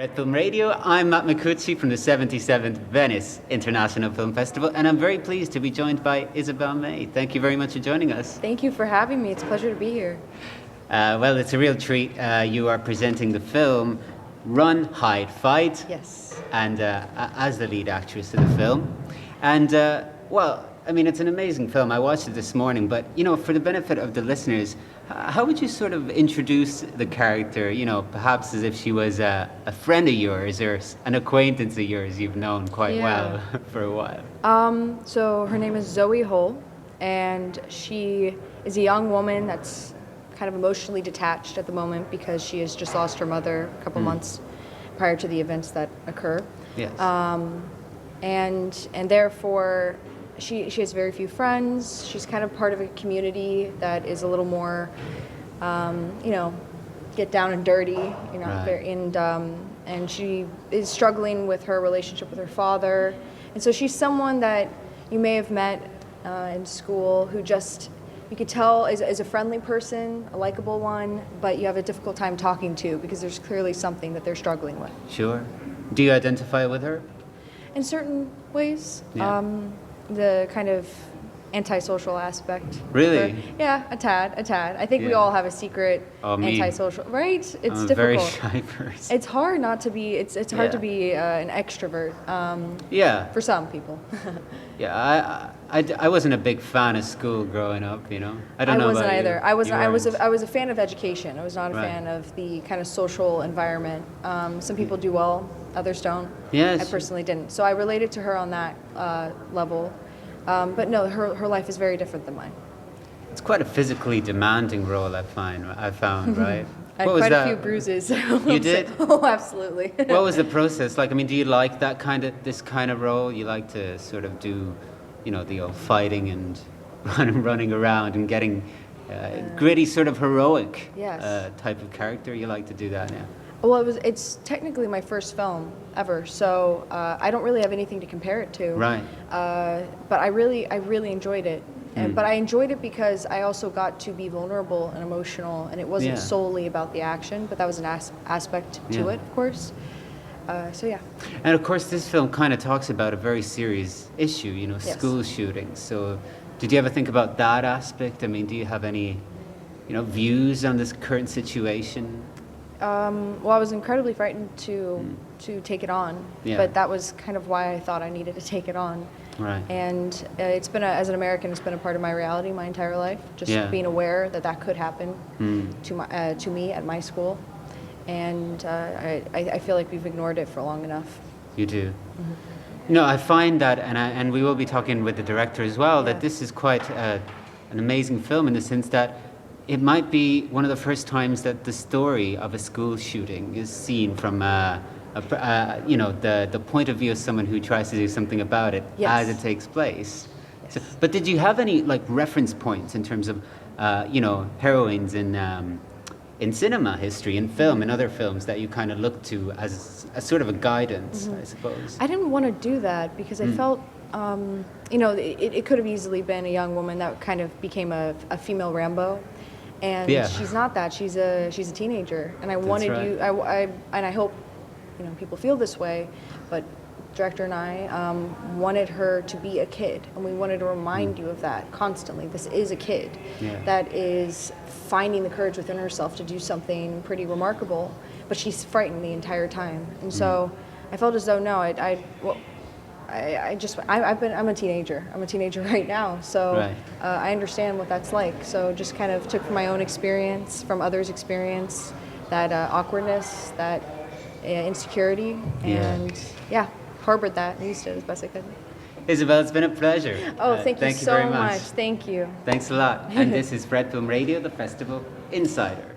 Red Film Radio, I'm Matt Micucci from the 77th Venice International Film Festival, and I'm very pleased to be joined by Isabel May. Thank you very much for joining us. Thank you for having me. It's a pleasure to be here. Well, it's a real treat. You are presenting the film Run, Hide, Fight. Yes. And as the lead actress of the film. And, well, I mean, it's an amazing film. I watched it this morning, but, you know, for the benefit of the listeners, how would you sort of introduce the character, you know, perhaps as if she was a friend of yours or an acquaintance of yours you've known quite well for a while? So her name is Zoe Hull, and she is a young woman that's kind of emotionally detached at the moment because she has just lost her mother a couple months prior to the events that occur. Yes. And therefore, she has very few friends. She's kind of part of a community that is a little more, you know, get down and dirty, you know, Right. and she is struggling with her relationship with her father. And so she's someone that you may have met in school who just, you could tell is a friendly person, a likable one, but you have a difficult time talking to because there's clearly something that they're struggling with. Sure. Do you identify with her? In certain ways. Yeah. The kind of antisocial aspect. Really? Yeah, a tad. I think we Yeah. all have a secret Me. antisocial, right? It's I'm a difficult. very shy person. It's hard not to be. It's hard Yeah. to be an extrovert. Yeah. For some people. Yeah, I wasn't a big fan of school growing up, you know. I don't know wasn't about either. you. I wasn't. You I weren't. was a fan of education. I was not a Right. fan of the kind of social environment. Some people do well, others don't. Yes. I personally didn't. So I related to her on that level. But no, her life is very different than mine. It's quite a physically demanding role, I found, right? I had quite a few bruises. You did? Oh, absolutely. What was the process like? I mean, do you like this kind of role? You like to sort of do, you know, the old fighting and running around and getting gritty, sort of heroic Yes. type of character? You like to do that now? Well, it's technically my first film ever, so I don't really have anything to compare it to. Right. But I really enjoyed it. But I enjoyed it because I also got to be vulnerable and emotional, and it wasn't Yeah. solely about the action, but that was an aspect to Yeah. it, of course. So yeah. And of course, this film kind of talks about a very serious issue, you know, Yes. school shootings. So, did you ever think about that aspect? I mean, do you have any, you know, views on this current situation? Well, I was incredibly frightened to take it on, Yeah. but that was kind of why I thought I needed to take it on. Right. And it's been as an American, it's been a part of my reality my entire life. Just Yeah. being aware that that could happen to me at my school, and I feel like we've ignored it for long enough. You do. No, I find that, and we will be talking with the director as well, that Yeah. this is quite an amazing film in the sense that it might be one of the first times that the story of a school shooting is seen from you know, the point of view of someone who tries to do something about it Yes. as it takes place. Yes. So, but did you have any like reference points in terms of you know, heroines in cinema history, in film, in other films that you kind of look to as a sort of a guidance, I suppose? I didn't want to do that because I felt, you know, it could have easily been a young woman that kind of became a female Rambo, and Yeah. she's not that. She's a teenager, and I wanted right. you. And I hope, you know, people feel this way, but director and I wanted her to be a kid, and we wanted to remind you of that constantly. This is a kid that is finding the courage within herself to do something pretty remarkable, but she's frightened the entire time. And so I felt as though I'm a teenager. I'm a teenager right now, so Right. I understand what that's like. So just kind of took from my own experience, from others' experience, that awkwardness, that insecurity, and harbored that and used it as best I could. Isabel, it's been a pleasure. Oh, thank you so very much. Thank you. Thanks a lot. And this is Red Film Radio, the Festival Insider.